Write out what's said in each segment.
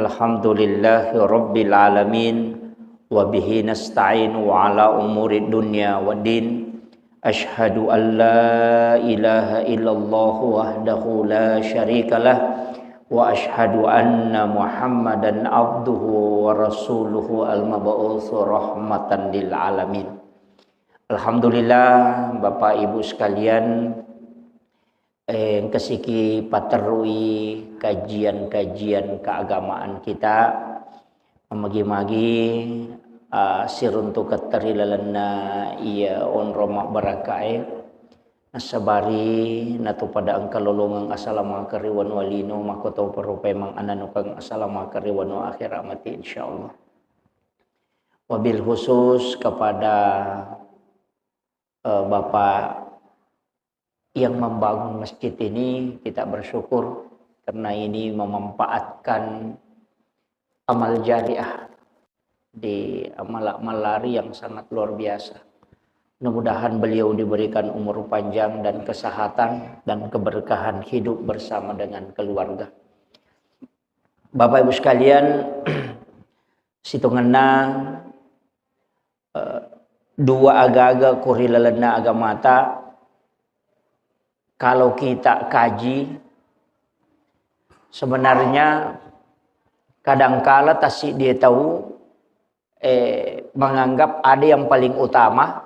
Alhamdulillahi Rabbil Alamin. Wabihi nasta'inu ala umuri dunya waddin. Ashhadu an la ilaha illallah wahdahu la syarikalah. Wa ashhadu anna Muhammadan abduhu wa rasuluhu al-mab'utsu rahmatan lil alamin. Alhamdulillah Bapak Ibu sekalian, kesiki paterui kajian-kajian keagamaan kita magi-magi siruntu katerilalana iya on romak barakai nasabari natu pada angka lolongang asalamu kariwan walino makoto perupai mang ananukang asalamu kariwan wa akhir amati insyaallah. Wabil khusus kepada Bapak yang membangun masjid ini, kita bersyukur karena ini memanfaatkan amal jariah di amal lari yang sangat luar biasa. Mudah-mudahan beliau diberikan umur panjang dan kesehatan dan keberkahan hidup bersama dengan keluarga. Bapak Ibu sekalian, situngena dua aga-aga kurilalana agamata. Kalau kita kaji, sebenarnya kadangkala tasik dia tahu menganggap ada yang paling utama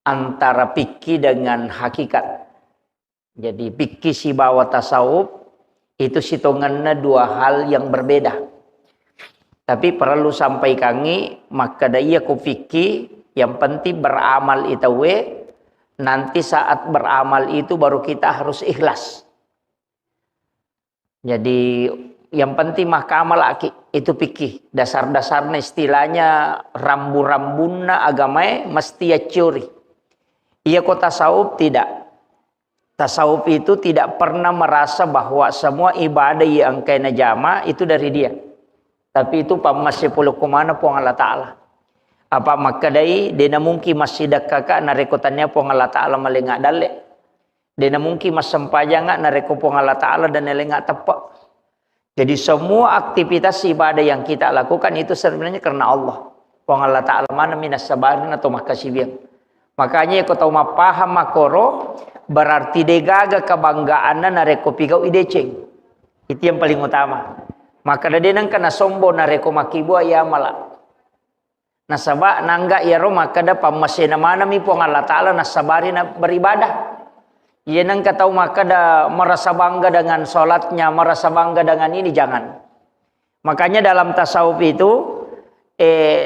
antara fikih dengan hakikat. Jadi fikih si bawa tasawuf itu hitungannya dua hal yang berbeda. Tapi perlu sampai kangi maka daya ku fikih yang penting beramal itu nanti saat beramal itu baru kita harus ikhlas. Jadi yang penting mahkamal itu fikih. Dasar-dasarnya istilahnya rambu-rambuna agama mesti ya curi. Iya kok tasawuf tidak. Tasawuf itu tidak pernah merasa bahwa semua ibadah yang kena jama itu dari dia. Tapi itu pamasih puluh kumana puang Allah Ta'ala. Apa makadai dena mungkin masih dakaka narekotannya puang Allah Ta'ala melengak dalek. Dena mungkin mas sempajanga nareko puang Allah Ta'ala dan nelengak tepak. Jadi semua aktivitas ibadah yang kita lakukan itu sebenarnya karena Allah. Puang Allah Ta'ala mana minas sabarin atau makasih. Makanya kau tahu paham makoro berarti degaga kebanggaan nareko pigau ideceng. Itu yang paling utama. Maka dadenang kana sombo nareko makibua ya malak. Nasaba nangga ya ro maka da pamasena mana mi puang Allah Ta'ala nasabari na beribadah. Ia nang katau maka da merasa bangga dengan sholatnya, merasa bangga dengan ini, jangan. Makanya dalam tasawuf itu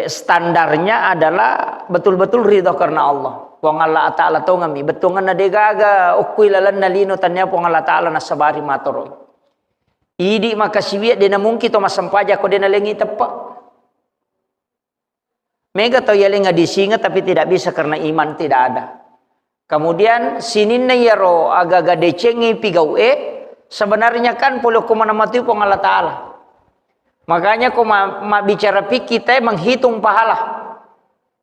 standarnya adalah betul-betul ridho karena Allah. Puang Allah Ta'ala tau ngami betul ngana degaga ukui lalan nalino tanya puang Allah Ta'ala nasabari matoro. Idi maka siwiat dena mungkin to masampaja ko dena lengi tepak. Mega tau yaling disinga tapi tidak bisa karena iman tidak ada. Kemudian sininna yaro aga-aga decengi pigau sebenarnya kan puluh kumana mati pun Allah Ta'ala. Makanya kau bicara fikih kita menghitung pahala.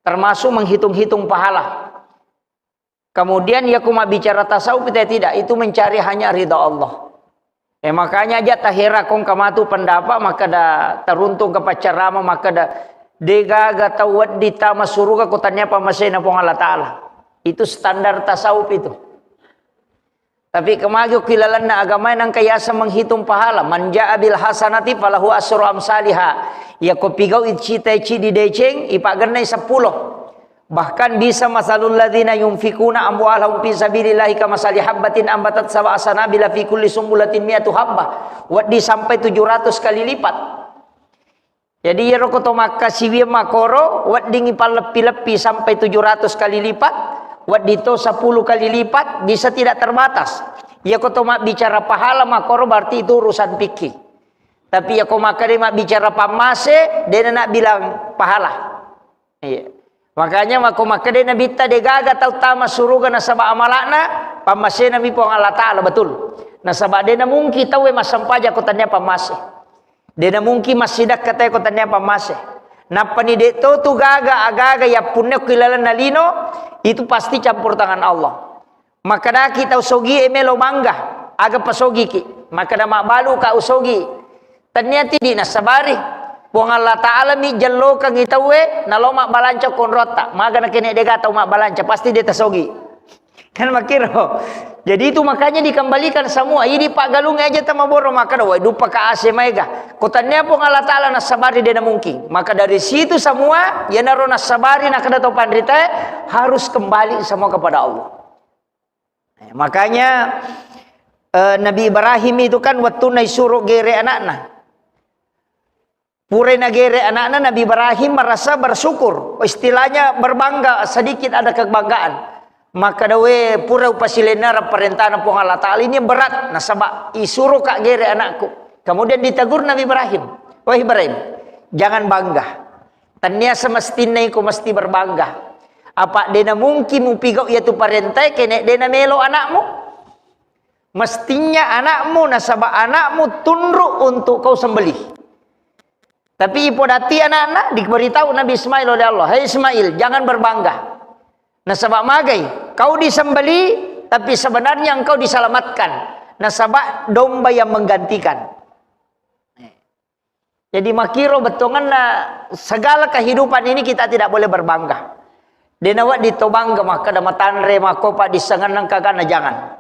Termasuk menghitung-hitung pahala. Kemudian ya kau bicara tasawuf kita tidak, itu mencari hanya ridha Allah. Makanya aja tahira kong kamatu pendapat maka da teruntung ke pacarama maka da degaga tawad ditama suruga kutanya pamasena pong Allah Ta'ala. Itu standar tasawuf itu. Tapi kemagiu kilalan na agama nang kayasa menghitung pahala. Man ja'a bil hasanati falahu asyru amsalihha. Ya ko pigaw icita di deceng ipaganay 10. Bahkan bisa masalul ladzina yunfikuna amwalahum fi sabilillahi kamasali habbatin ambatat sab'a sanabila fi kulli sumbulatin mi'atu habbah. Wadi sampai 700 kali lipat. Jadi ya rokoto maka siwi makoro wadingi lepi-lepi sampai 700 kali lipat, wadito 10 kali lipat bisa tidak terbatas. Ya koto mak bicara pahala makoro berarti itu urusan fikih. Tapi ya kau maka dia mak bicara pamase dia nak bilang pahala. Iya. Makanya mako maka dia nabita degaga tau tama suruga nasaba amalakna pamase nabi puang Allah Ta'ala betul. Nasaba dia mungkin tahu masampaja kotanya pamase. Dia mungkin masih dak kata ko tanya pa masih. Napa ni deto tu gaga agaga ya punya kilala nalino itu pasti campur tangan Allah. Maka dah kita usogi emelo mangga aga pasogi ki. Maka dah mak balu ka usogi. Ternyata di nasabari. Buang Allah Ta'ala mi jallo kang itawe nalo mak balanca konrota. Maga na kene dega tau mak balanca pasti dia tasogi. Kan makiro. Jadi itu makanya dikembalikan semua. Ini Pak Galung aja tamaboro maka wah dupa ka ase mega. Kotannya buang Allah Ta'ala nasabari dia mungkin. Maka dari situ semua ya naro nasabari nak kada tau pandrita harus kembali semua kepada Allah. Makanya Nabi Ibrahim itu kan waktu naisuruh gere anaknya. Pure nagere anak-anak Nabi Ibrahim merasa bersyukur. Istilahnya berbangga, sedikit ada kebanggaan. Maka dawe pura upasilenara perintah na Allah Ta'ala ini berat. Nasabak isuruh kak gere anakku. Kemudian ditegur Nabi Ibrahim. Wah Ibrahim, jangan bangga. Tanya semestinya iku mesti berbangga. Apa dena mungkin mupigau yaitu perintah kene dena melo anakmu? Mestinya anakmu nasabak anakmu tunduk untuk kau sembelih. Tapi ipodati anak-anak diberitahu Nabi Ismail oleh Allah, "Hai Ismail, jangan berbangga. Nasabak magai, kau disembeli, tapi sebenarnya engkau diselamatkan. Nasabak domba yang menggantikan." Jadi makiro betongan segala kehidupan ini kita tidak boleh berbangga. Denawat ditobangga maka damatanre makopa disenganang kagana jangan.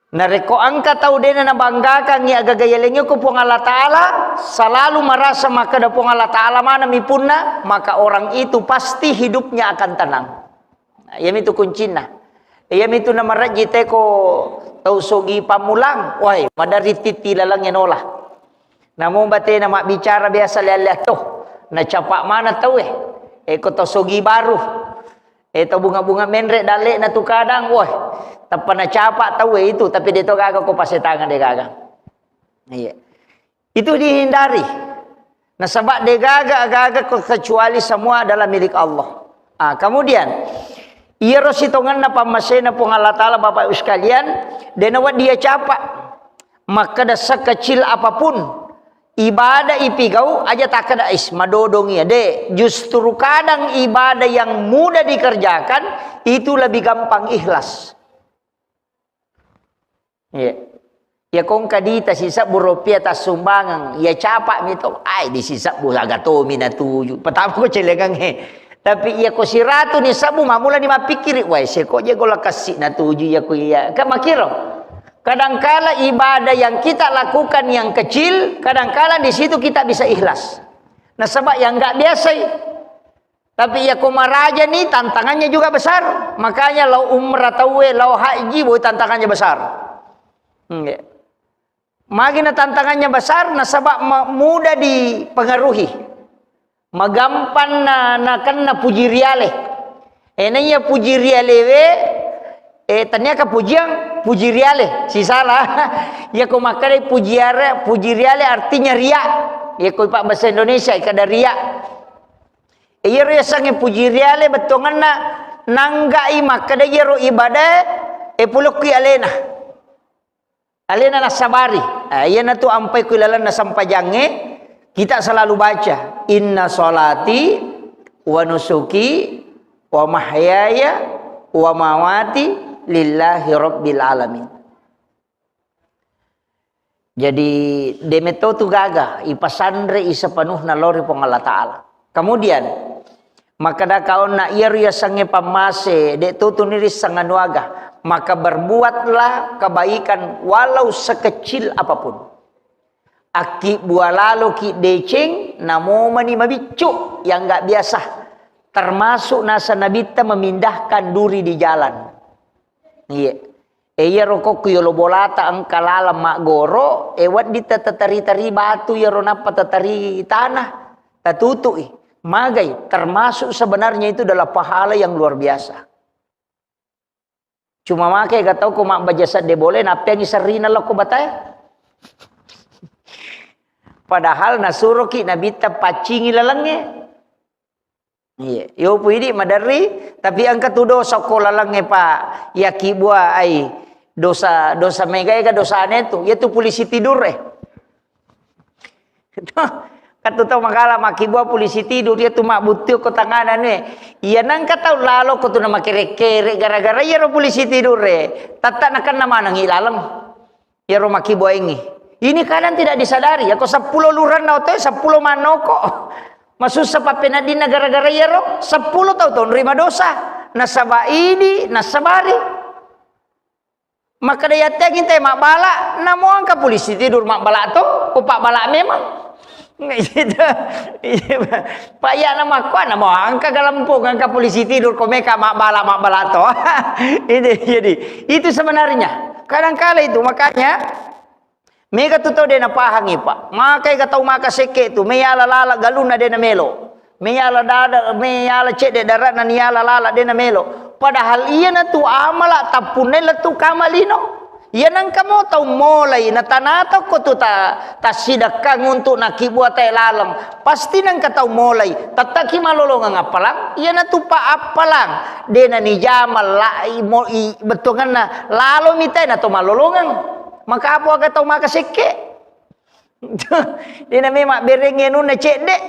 Nareko angka tahu dena na banggakan ni agagayalengyo ko pong Allah Ta'ala selalu merasa maka da pong Allah Ta'ala mana mipuna maka orang itu pasti hidupnya akan tenang. Yam itu kuncinya. Yam itu na marajite ko tau sogi pamulang. Wah, madari titi lalang yanola. Namun bate na bicara biasa leleh to. Na capak mana tahu ko tau sogi baru. Tau bunga-bunga menrek dalik na tu kadang. Wah. Tanpa na capak tahu itu, tapi dia tu gagak ko pasai tangan dia gagak. Iya. Itu dihindari. Nah sebab dia gagak kecuali semua adalah milik Allah. Kemudian ia rositongan na pamasena pong Allah Ta'ala Bapak Ibu sekalian, denawat dia capak. Maka dah sekecil apapun ibadah ipigau aja tak kada madodong ya de. Justru kadang ibadah yang mudah dikerjakan itu lebih gampang ikhlas. Ya kong kadita sisa buropia tas sumbangan ya capak mito ay di sisa bulaga to minatuju patap ko celengang tapi ya ko siratu ni sabu mamula ni mapikiri wai se ko je gola kasih natuju ya ko ya kamakiro kadangkala ibadah yang kita lakukan yang kecil kadangkala di situ kita bisa ikhlas. Nah sebab yang enggak biasa tapi ya kumaraja nih tantangannya juga besar. Makanya lau umrah tawe lau haji boy tantangannya besar. Magina tantangannya besar nasabak mudah dipengaruhi. Magampan na kena puji riale. Enanya puji riale ternyata puji riale. Si salah. Ya ko makare puji riale artinya ria. Ya ko pak bahasa Indonesia kada ria. Iya ria sange puji riale betongan na nanggai makada yero ibadah puluk ki alena. Alena nasabari. Iya na tu ampai kuilalan na sampajange kita selalu baca inna sholati wa nusuki wa mahyaya wa mamati lillahi rabbil alamin. Jadi demeto tu gaga ipasandre isa penuh na lori pong Allah Ta'ala. Kemudian maka da kaon na iya sange pamase de tu niris sanganuaga. Maka berbuatlah kebaikan walau sekecil apapun. Aki bualalo ki deceng namo mani mabicu yang enggak biasa. Termasuk nasa nabita memindahkan duri di jalan. Iya. Iya rokok yolo bolata angkalala mak goro ewat dita tatari-tari batu ya ronapa tatari tanah tatutui. Magai termasuk sebenarnya itu adalah pahala yang luar biasa. Cuma makai gak tahu ko mak bajasad de boleh napi yang isarina lo ko batay. Padahal nasuruh ki nabita pacingi lalangnya. Iya, yo puidi madari tapi angkat tu dosa ko lalangnya pak ya kibua ai dosa mega ka dosa anetu yaitu polisi tidur Katu tahu makala makibua polisi tidur dia tu mak butuh ko tanganan iya nang kata lalo ko tu nama kere-kere gara-gara ya ro polisi tidur tata nakan nama nang ilalang ya ro makibua ini Ini kadang tidak disadari. Ako 10 luran na ito, 10 manoko. Masusa pa pinadina gara-gara yero. 10 taon rima dosa. Nasaba ini, nasabari. Maka daya tagin tayo makbala. Namo ang ka polisi tidur makbala to. O pakbala memang. Paya na makuan. Namo ang kagalampong ang ka polisi tidur. Kumeka makbala to. Jadi itu sebenarnya. Kadang-kala itu makanya. Mega tu tau dia na pahangi pa. Makai ka tau maka seke tu. Meyala lala galuna dia na melo. Meyala dada, meyala cek dia darat na niyala lala dia na melo. Padahal iya na tu amala tapunay la tu kamalino. Yan ang kamo tau molay na tanataw ko tu ta sidakang untuk nakibuat tayo lalang. Pasti nang katau molay. Tataki malolongan apalang. Yan na tu pa apalang. Dia na ni jamal betungan na lalo mitay na tu malolongan. Maka apa kata maka sikit. Dia nama mak berengin nu na cek dek.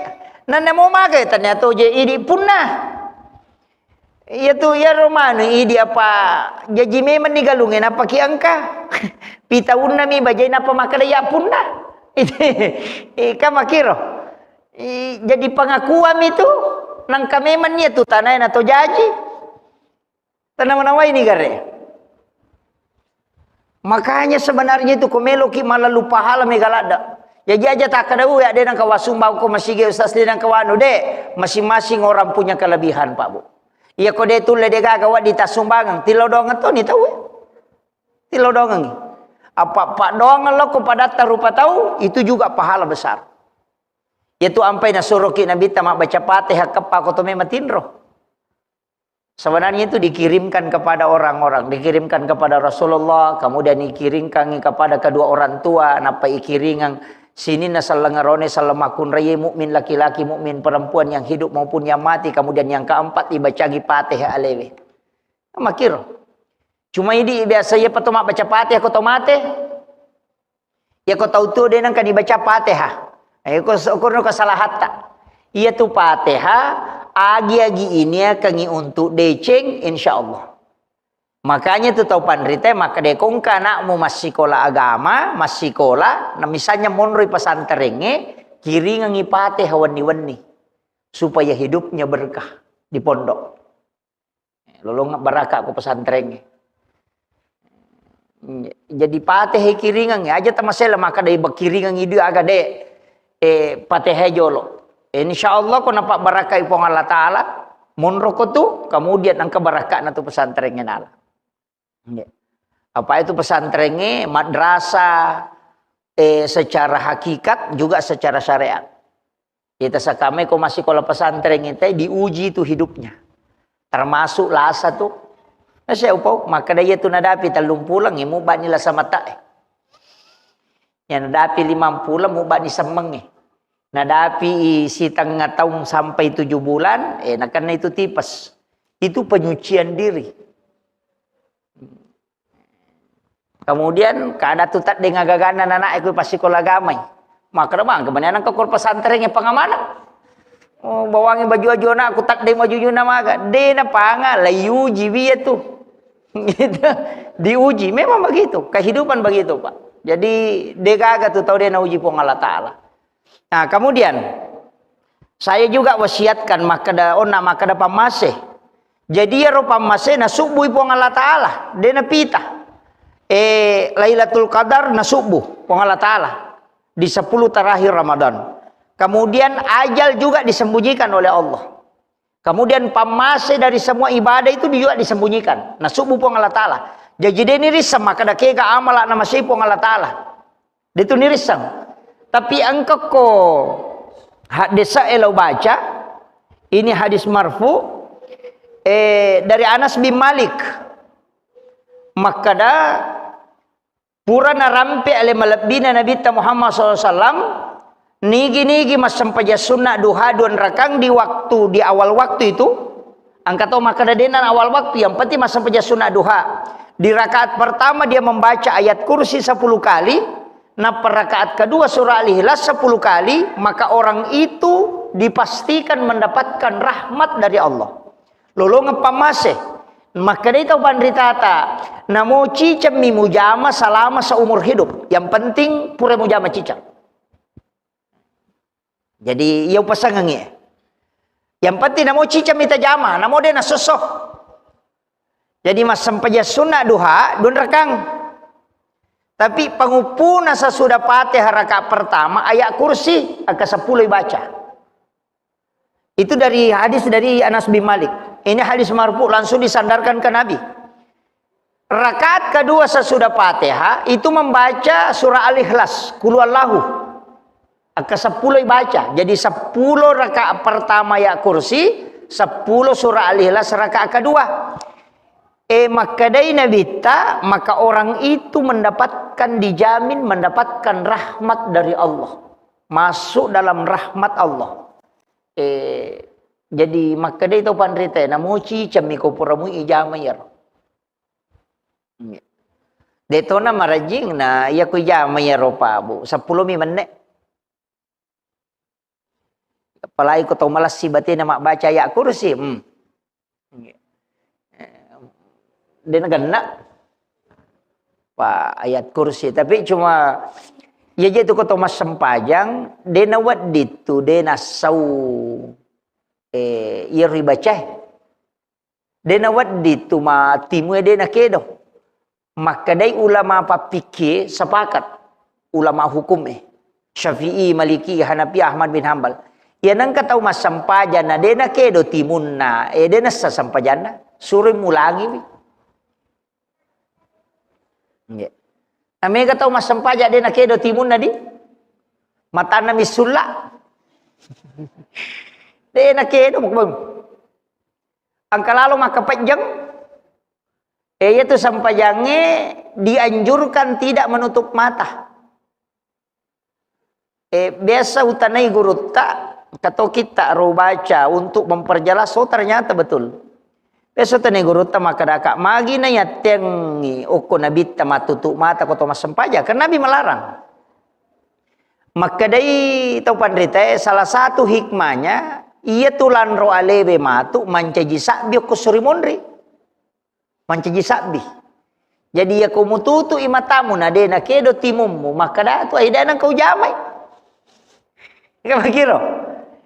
Nana mau makai ternyata je idi punna. Ia tu ya romano idi apa jadi memang ni galungin apa ki angka. Pita unna mi bajai napa maka ya punna. Ika makiro. Jadi pengakuan itu nang kameman ni tu tanah atau jaji. Tanah mana ini gare. Makanya sebenarnya itu komeloki malah lupa hal megalada. Ya aja tak kada ya dia nang kawasumbau ko masige ustaz dia nang kawanu de. Masing-masing orang punya kelebihan Pak Bu. Iya ko de tulle de gagawa di tasumbangan. Tilodongan to ni tahu. Tilodongan ni. Apa Pak dongan lo ko pada rupa tahu itu juga pahala besar. Yaitu ampai na suruh ki nabi tamak baca Fatihah kepa ko to mematinro. Sebenarnya itu dikirimkan kepada orang-orang, dikirimkan kepada Rasulullah, kemudian dikirimkan kepada kedua orang tua, napa ikiringan sini nasalangarone salamakun raya mukmin laki-laki mukmin perempuan yang hidup maupun yang mati, kemudian yang keempat dibacagi Fatihah alewe. Makir. Cuma ini biasa ya patomak baca Fatihah ko tomate. Ya ko tahu tu dia nang kan dibaca Fatihah. Ko ukur kesalahan tak. Ia tu Fatihah agi-agi ini kangi untuk deceng insyaallah. Makanya tu tau pandrite maka dekong kana mu masih sekolah agama, masih sekolah, nah misalnya monroi pesantrennya kiri ngangi Fatihah wani-wani supaya hidupnya berkah di pondok. Lalu barakah ku pesantrennya. Jadi Fatihah kiri ngangi aja tamasela maka dari bakiri ngangi dia agak de Fatihah jolo. InsyaAllah kau nampak barakah ipong Allah Ta'ala. Munroko tu, kemudian angka barakah na tu pesantrennya nala. Apa itu pesantrennya? Madrasah secara hakikat juga secara syariat. Kita sakame kau masih kalau pesantren itu diuji tu hidupnya. Termasuk lasa tu. Saya upau maka dia tu nadapi talung pulang imu bani la sama tak. Yang nadapi 50 mu bani semeng. Nadapi si tengah tahun sampai 7 bulan, karena itu tipes. Itu penyucian diri. Kemudian kada tutat dengan gaganan anak aku pasti sekolah gamai. Maka bang kebenaran ke pesantren yang pengamanan. Oh, bawangi baju anak aku tak demo baju nama agak. Dena panga layu jiwi itu. Gitu. Diuji memang begitu, kehidupan begitu, Pak. Jadi dega tu tahu dia na uji pong Allah Ta'ala. Nah, kemudian saya juga wasiatkan makada pamase. Jadi ya ro pamase na subuh pong Allah Ta'ala, de na pita. Lailatul Qadar na subuh pong Allah Ta'ala di 10 terakhir Ramadan. Kemudian ajal juga disembunyikan oleh Allah. Kemudian pamase dari semua ibadah itu juga disembunyikan. Nah subuh pong Allah Ta'ala. Jadi dia nirisam makada kega amala nama si pong Allah Ta'ala. Dia tu nirisam. Tapi engkau ko hadisa elau baca ini hadis marfu dari Anas bin Malik makada purana rampe ale malabina Nabi Muhammad SAW nigi mas sampaja sunnah duha 2 rakang di awal waktu itu angkat tahu makada denan awal waktu yang penting mas sampaja sunnah duha di rakaat pertama dia membaca ayat kursi 10 kali. Nah rakaat kedua surah Al-Ikhlas 10 kali, maka orang itu dipastikan mendapatkan rahmat dari Allah. Lalu ngepamase Maka dia tahu pandritata. Namo cicam mi mujama selama seumur hidup. Yang penting pura mujama cicam. Jadi ia pasangannya. Yang penting namo cicam mita jama. Namo dia na sosoh. Jadi mas sampaja sunnah duha dun rekang. Tapi pangupuna sesudah Fatihah rakaat pertama ayat kursi ke 10 baca. Itu dari hadis dari Anas bin Malik. Ini hadis marfu langsung disandarkan ke Nabi. Rakaat kedua sesudah Fatihah itu membaca surah Al-Ikhlas, Qul Huwallahu. Ke 10 baca. Jadi 10 rakaat pertama ayat kursi, 10 surah Al-Ikhlas rakaat kedua. Maka dari Nabi maka orang itu dijamin mendapatkan rahmat dari Allah. Masuk dalam rahmat Allah. Jadi maka dia itu pandrita namuci camiko puramu ijama yar. Deto na marajing na iya ko ijama yaro pa bu 10 menit. Apalagi ko to malas sibati na baca ya kursi. Dia gana pa ayat kursi tapi cuma ya jadi ko to mas sempajang dia nawat ditu dia nasau ia ribaca dia nawat ditu ma timu dia nakedo maka dai ulama papikir sepakat ulama hukum Syafi'i, Maliki, Hanafi, Ahmad bin Hanbal ya nang katau mas sampajana dia nakedo timunna dia nasa sampajana suruh mulangi Ame kata mas sampaja dia nak kedo timun nadi mata na misulla dia nak kedo mukbang angka lalu maka panjang itu sampajangnya dianjurkan tidak menutup mata biasa utanai guru tak kata kita baca untuk memperjelas ternyata betul. Besok tani guru ta makadaka magi na yatengi oko nabi ta matutu mata ko to masampaja karena Nabi melarang. Maka dai tau pandrita salah satu hikmahnya ia tulan ro alebe matu mancaji sakbi ko surimonri. Mancaji sakbi. Jadi ya ko mututu imatamu na de na kedo timummu maka da tu ai danang kau jamai. Ika makiro.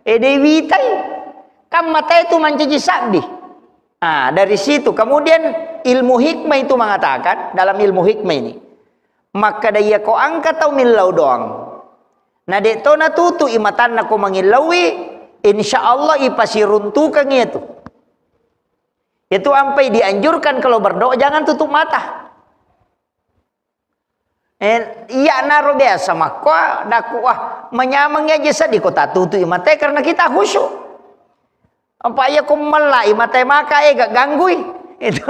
Dewitai kam mata itu mancaji sakbi. Nah, dari situ kemudian ilmu hikmah itu mengatakan dalam ilmu hikmah ini maka daya ko angkat tau milau doang. Nah dek to na tutu imatan na ko mangilawi insyaallah ipasi runtukan itu. Itu sampai dianjurkan kalau berdoa jangan tutup mata. Iya naro biasa maka dakwah menyamangnya jasa di kota tutu imate karena kita khusyuk. Apa ya kumalai mata maka gak ganggui itu.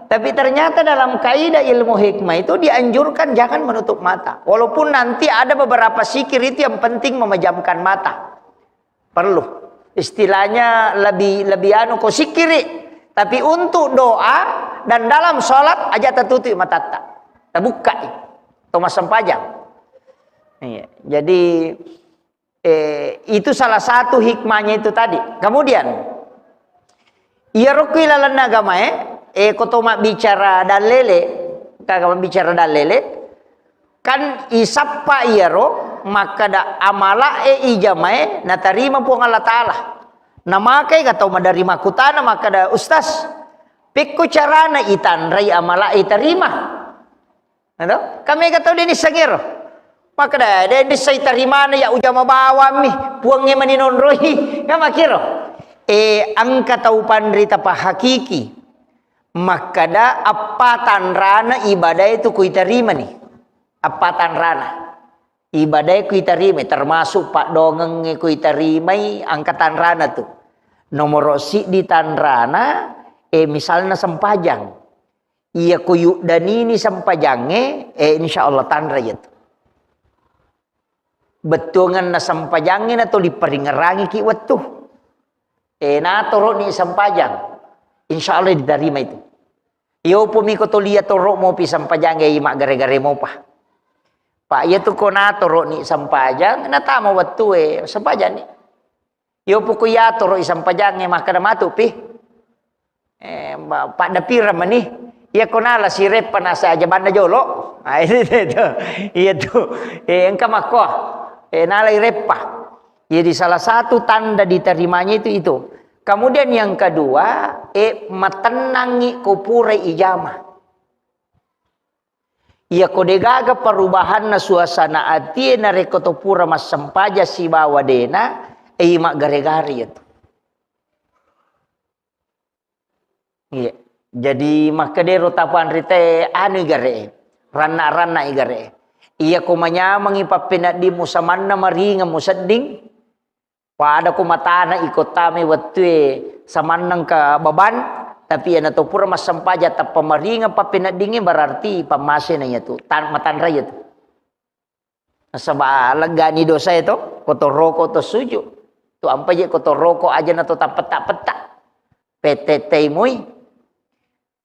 Tapi ternyata dalam kaidah ilmu hikmah itu dianjurkan jangan menutup mata. Walaupun nanti ada beberapa zikir itu yang penting memejamkan mata. Perlu. Istilahnya lebih anu ko zikiri. Tapi untuk doa dan dalam sholat aja tertutup mata tak. Terbuka. Atau masam pajang. Iya. Jadi itu salah satu hikmahnya itu tadi. Kemudian ia rukui lalan agama kotoma bicara dalele kagak bicara dalele kan isappa iaro maka da amala ijamae na tarima po Allah taala na makai katau madari makutana maka da ustaz pikku carana itanrai amala tarima ano kami katau dini sangiro maka dah dia sai tarimana ya uja mabawa mi puangnya maninonrohi ka makiro angka tau pandrita pa hakiki maka da apatan rana ibadah itu kuiterima nih apatan rana ibadah kuiterima termasuk pak dongeng kuiterima angkatan rana tuh nomor si di tanrana misalnya sempajang iya kuyu dan ini sempajangnya insyaallah tanra itu betungan na sampajangin atau diperingerangi ki watu na toro ni sampajang insyaallah diterima itu yo pumiko to liya toro mo pi sampajang mak gare-gare mo pa ya tu ko na toro ni sampajang na tama watu sampajang ni yo puku ya toro sampajang maka na matu pi Pak dapira mani ia konala si repa nasa aja banda jolo. Itu iya tuh engka makoh nalai repa. Jadi salah satu tanda diterimanya itu. Kemudian yang kedua matenangi kupure ijamah. Ia kodegaga perubahan na suasana hati na rekotopura mas sempaja si bawa dena mak gare-gare itu. Iya. Jadi makadero tapan rite anu gare. Rana-rana igare. Ia kumanyamang ipapinat di musamanna maringa musading. Pada kumatana ikut tami watue samannang ka baban. Tapi yana to pura mas sempaja ta pamaringa papinat dingin berarti pamase na itu. Matanra itu. Sabah lagani dosa itu kotoroko to suju. Tu ampa je kotoroko aja na to tapeta-peta. PTT mui.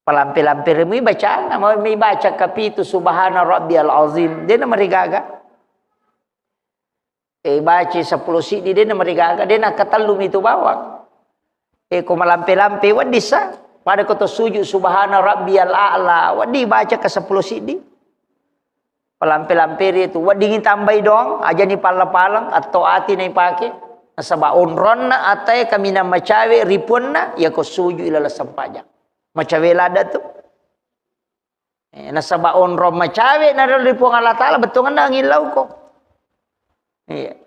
Palampir-lampir mui bacaan, mau baca kapitu subhana rabbiyal azim. Dia na marigaga. Baca 10 sidi dia na marigaga, dia na katalum itu bawang. Ko malampi-lampi wadisa. Pada koto sujud subhana rabbiyal a'la, wadi baca ke 10 sidi. Palampir-lampir itu wadingin tambay dong, aja ni pala-palang atau ati na ipake. Nasaba onron na atay kami na macawe ripon na, ya ko sujud ilala sampaja. Macawe lada tu. Nasaba onron macawe na ripon Allah Ta'ala, betul na ang ilaw ko. Iya.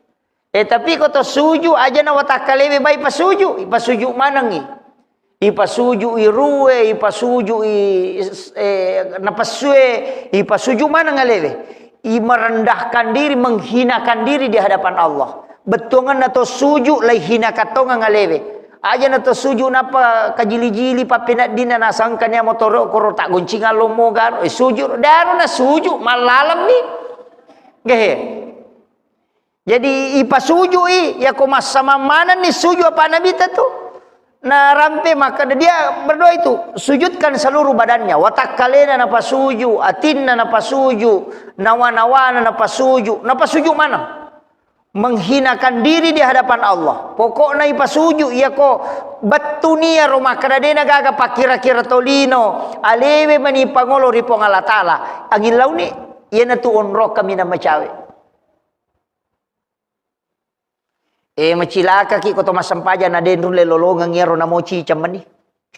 Tapi koto sujud aja na watakalewe bay pasuju, ipasuju manang ipasuju iruwe, ipasuju napasue, ipasuju mana ngalewe? Merendahkan diri, menghinakan diri di hadapan Allah. Betongan nato suju lai hina katonga ngalewe. Aja nato suju napa kajili-jili papinat dina nasangkan ya motoro koro tak guncingan lomo gar. Suju daru na suju malalam ni. Gehe. Jadi ipasuju ya ko sama mana ni suju apa nabi tu? Nah rampe maka dia berdoa itu sujudkan seluruh badannya, watakalena napa suju, atinna napa suju, nawa-nawana napa suju mana? Menghinakan diri di hadapan Allah. Pokoknya ipasuju iya ko batunia rumah kadadena gaga pakira-kira tolino alewe mani pangolo ripong Allah Ta'ala angin launi iya na tu onro kami na macawe. Macilaka ki koto masampaja na denrun le lolongang ngero na mochi chamani.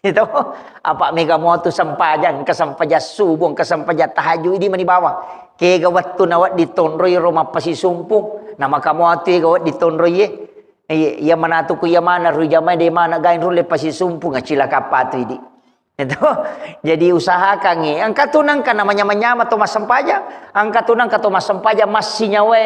Ito apa mega mo tu sampajan kasampaja subong kasampaja tahaju idi manibawa. Ke gawat tu nawat ditonroy roma pasisumpung na makamo ati gawat ditonroy iya manatu ku iya mana rujamay de mana gain rule pasisumpung ngacilaka patu idi. Itu jadi usahakan ang katunang ka namanya manyama to masampaja ang katunang ka to masampaja masih nyawe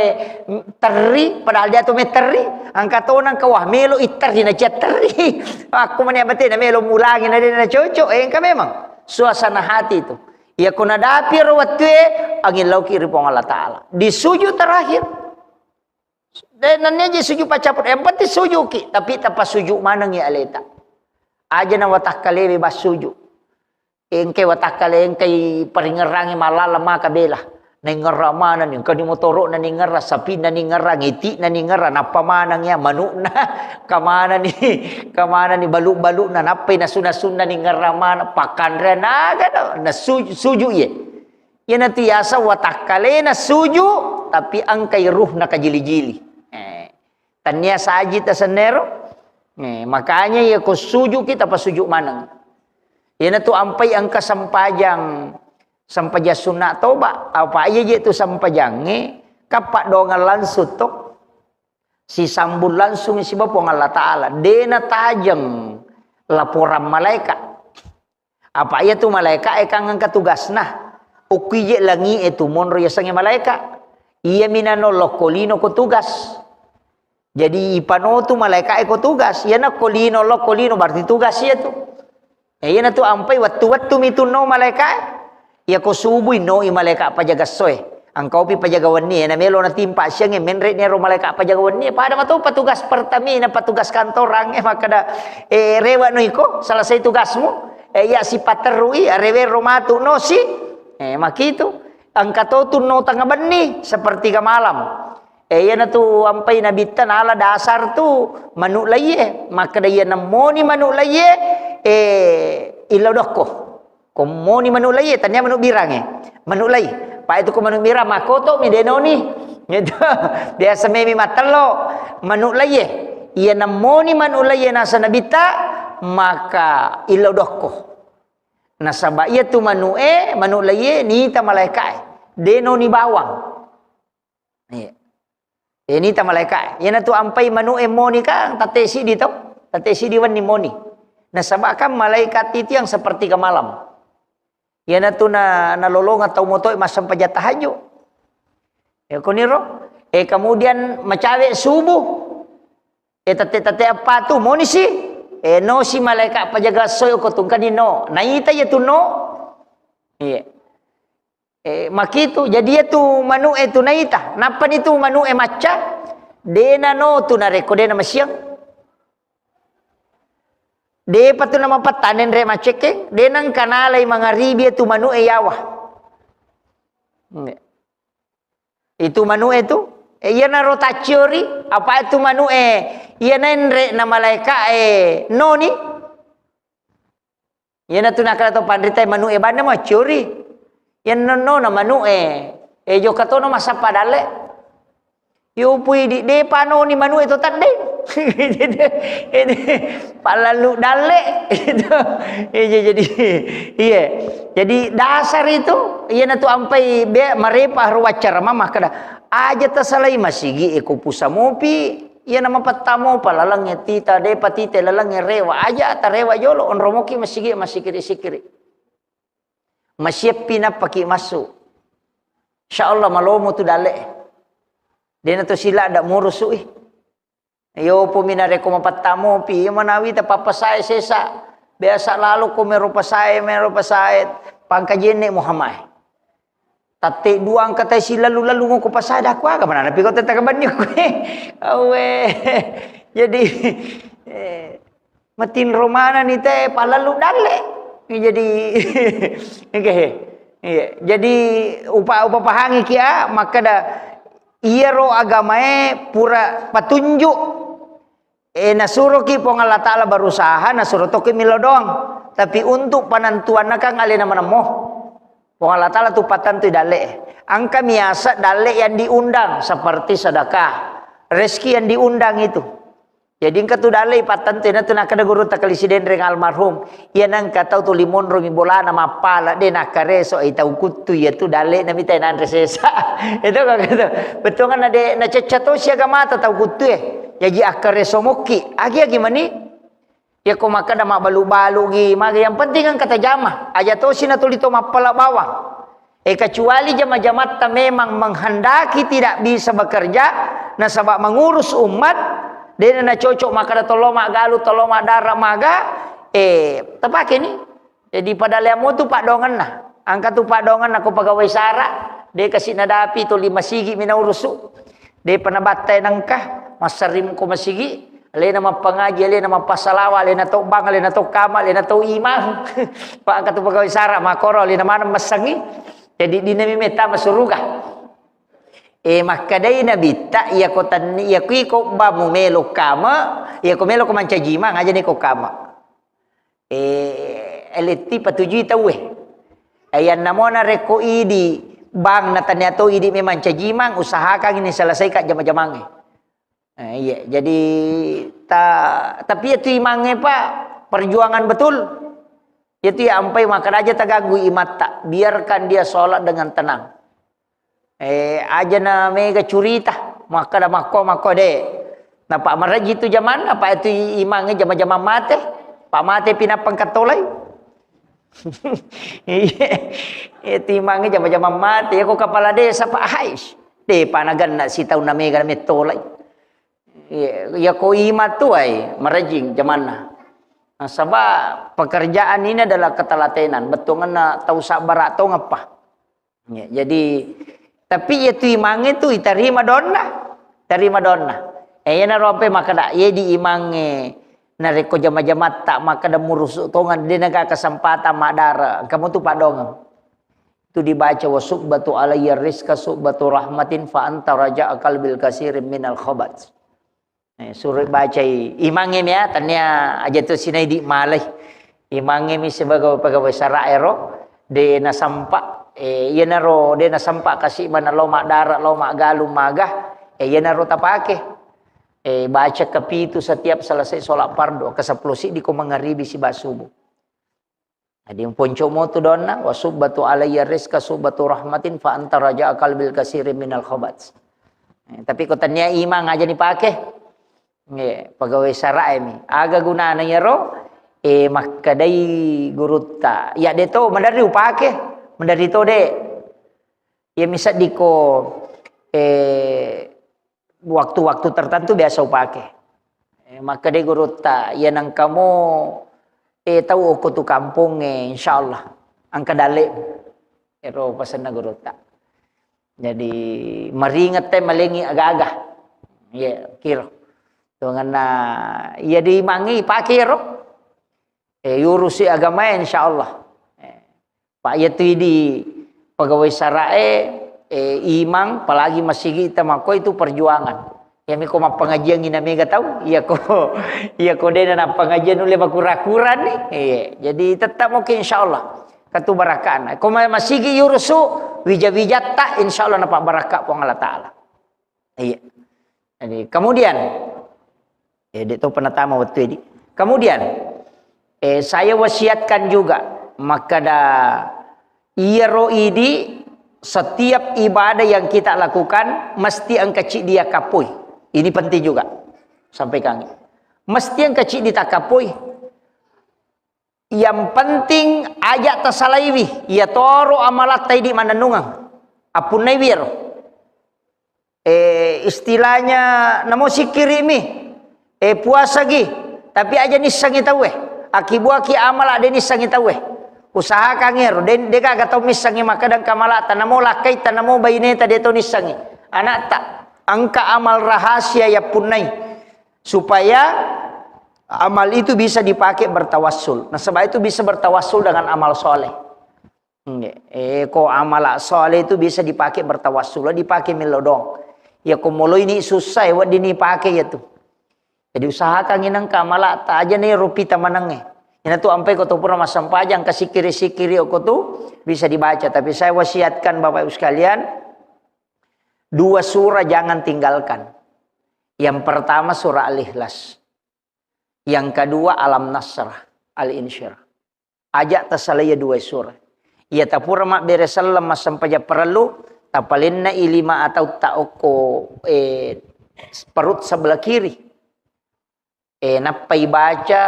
teri padahal dia to meteri ang katunang ka wah melo iteri na teri aku maniabati na melo mulangin na din na coco engka memang suasana hati itu ya kuna dapir watwe angin lauki ripong Allah Ta'ala di sujud terakhir dan nanti sujud pacaput yang penting sujud ki tapi tanpa sujud manang ya aleta aja na watak kalewe bas sujud engke watakale engke paringerangi malala maka bela ningera mana ning kadi motoro na ningera sapi na ningera ngiti na ningera napa manang ya manuk na kamana ni balu-balu na napay na sunna ningera mana pakanre na gano na suju ye yan na tiyasa watakale na suju tapi ang kay ruh na kajili-jili tanya sajid asanero makanya ya ko suju kita pa suju manang. Yan tu ampai ang kasampajang sampaja sunat toba apa aja je tu sampajang kapak dongan langsung tok si sambul langsung si bapong Allah Ta'ala dena tajang laporan malaikat apa aja tu malaikat kang katugas nah ukije langi itu monro yasange malaikat iya minano lokolino ko tugas jadi ipano tu malaikat ko tugas yana kolino lokolino berarti tugas ya tu na tu ampai wattu mituno malaikat ya ko subuy no i malaikat pajaga soy ang kaupi pajagawan ni na melo na timpa siya nge menre ni ro malaikat pajagawan ni pada mato patugas pertami na patugas kantorang makada rewa no iko salah say tugas mo ya si paterui rewe romatu no si makito ang katoto no tangaban ni seperti ka malam yan na tu ampai nabitan ala dasar tu manulaye makada yan na moni manulaye ilodoko. Komoni manulay tanya manuk birang manulay. Pa itu ko manuk birang makoto mi denoni. Gitu. Biasa memi matelo manulay. Ia namoni manulay nasa nabita maka ilodoko. Nasaba ia tu manulay ni ta malaikat. Denoni bawang. Iya. Ini ta malaikat. Ia na tu ampai manuk moni ka tatesi di tau. Tatesi di wan ni moni. Nasaba kan malaikat itu yang seperti ke malam. Ia na tu na nalolong atau motoy masam pajatahanyo. Koniro. Kemudian macawe subuh. Tate apa tu moni si? No si malaikat pajaga soy ko tungkan ni no. Naita ya tu no. Iya. Makitu jadi itu manu itu naita. Napa itu manu maca? Dena no tu na rekode na masyang. De patu nama patanen re maceke. Denang kanalay mga ribi itu manu yawa. Itu manu itu. Iya na rotaciori. Apa itu manu iya na re na malaika noni. Iya na tu nakala to pandritay manu banda mo ciori. Yan no na manu jo kato no masapa dale. Yo pui di pano ni manu itu tande. Ini palalu dale itu. Jadi iya. Jadi dasar itu iya na tu ampai be marepah ruwacara mamah kada aja tasalai masigi eko pusamopi iya nama patamo palalang tita de patite lalang rewa aja tarewa jolo on romoki masigi masikiri-sikiri. Masyep pinapaki masuk. Insyaallah malomo tu dale. Dia na tu sila dak murusu Yo po minare ko mapatamo pi manawi ta papasay sesa. Biasa lalu ko meron pasay pangkajene Muhammad. Tate duang katay sila lalu ko pasada ko aga manana pi ko tatagabanyo ko Awe. Jadi matin romana ni te palalu dale. Jadi jadi upa pahangi kia maka dah iero agamae pura patunjuk nasuruh ki pong Allah Ta'ala berusaha nasuruh toki milo doang tapi untuk panantuan nakang alih nama namo pong Allah Ta'ala tu patantu dale angka miasa dale yang diundang seperti sedekah rezeki yang diundang itu. Jadi engkau tu dalai patantu na tu nak kada guru takalisiden reng almarhum. Ia nang katau tu limon rongi bola nama pala de nakare so itau kutu ya tu dalai na mitai nan resesa. Itu kan kata. Betul kan ada na cacato siaga mata tau kutu Jadi akare somoki. Agi mani? Ya ko maka mak balu-balu gi. Maka yang penting kan kata jamah. Aja to sina tulito mapala bawang. Kecuali jamaah-jamaah memang menghendaki tidak bisa bekerja na sabab mengurus umat. Dia na cocok maka da toloma galu toloma darah maga tepake ni. Jadi pada lemo tu pak dongan nah. Angka tu pak dongan aku pegawai sara. Dia kasih nadapi tu 5 sigi mina urusu. Dia panabatay nangkah masarim ko masigi. Ale nama pengaji, ale nama pasalawa, ale na to bang, ale na to kama, ale na to imam. Pak angka tu pegawai sara makoro ale nama masangi. Jadi dinami meta masuruga. Maka day nabita iya ko tan iya ko ba mo melo kama iya ko melo ko mancajima ngaja ni ko kama eleti patujuh tahu ayan namona reko idi bang na tanya to idi me mancajima usahakan ini selesai kak jama-jamang iya jadi tapi itu imange pak perjuangan betul itu ya ampai makan aja tagagui imata biarkan dia sholat dengan tenang aja na mega curita maka dah mako de na pak maraji tu zaman apa itu imangnya jama-jama mate pak mate pinapang katolay itu imangnya jama-jama mate ako kepala desa pak hais de panagan na sitaw na mega na metolay ya ko imat tu ay marajing zaman na sabab pekerjaan ini adalah ketelatenan betul na tahu sabar atau ngapa jadi tapi itu imang itu terima donna. Na rope maka dak ye di imange na reko jama-jama tak maka da murus tongan dia naga kesempatan madara. Kamu tu padong. Itu dibaca wasubatu alayya rizqa subatu rahmatin fa anta raja qalbil kasirin minal khabat. Suruh baca imange ya tanya aja tu sinai di malai. Imangi mi sebagai pegawai saraero de na sampa iya naro de na sampa kasih mana loma darat loma galung magah iya naro tapake baca kepitu setiap selesai sholat fardu ke 10 si di ko mangaribi si basubuh. Jadi yang ponco mo tu donna wa subbatu alayya rizqa subbatu rahmatin fa anta raja qalbil kasiri minal khabats. Tapi ko tanya imang aja dipake. Pegawai sarai mi aga gunana yaro makadai gurutta ya de to mandari upake mandari to de ya misal diko waktu-waktu tertentu biasa upake makadai gurutta ya nang kamu tahu aku tu kampung insyaallah angka dale ero pasan na gurutta jadi maringat teh malengi agak-agak ya kira to ngana ya dimangi pake ro urusi agama insyaallah pak ya tu di pegawai sarae imang apalagi masih kita mako itu perjuangan ya mi ko pengajian ina mega tahu iya ko dena na pengajian ule bakura-kura nih jadi tetap mungkin insyaallah katu barakan ko masih urusu wija-wija tak insyaallah napa barakah po Allah taala iya jadi kemudian itu penatama waktu ini kemudian saya wasiatkan juga maka iya roidi setiap ibadah yang kita lakukan mesti ang kecil dia kapui. Ini penting juga. Sampai kami. Mesti ang kecil ditakapui. Yang penting ajak tasalaiwi. Ya toro amalat taidi mananungang. Apun naibir. Istilahnya namo sikirimi. Puasa gi. Tapi aja nisangi tahu akibuaki amal ada nisangi tahu usaha kangero den deka gatau misangi makadang kamala tanamo lakai tanamo bayineta deto nisangi anak tak angka amal rahasia ya punai supaya amal itu bisa dipakai bertawassul. Nah sebab itu bisa bertawassul dengan amal soleh. Ko amal soleh itu bisa dipakai bertawassul, dipakai melodong. Ya ko molo ini susah ya dini pakai ya tuh. Jadi usahakan inang kamala ta aja nih rupi tamanange. Ini tuh ampai kau tu pura masam pajang kasih kiri kau tu bisa dibaca. Tapi saya wasiatkan Bapak Ibu sekalian 2 surah jangan tinggalkan. Yang pertama surah Al-Ikhlas. Yang kedua Alam Nasrah, Al-Insyirah. Ajak tasalaya 2 surah. Ia tapura mak beresalam masam paja perlu tapalinna ilima atau taoko perut sebelah kiri. Napai baca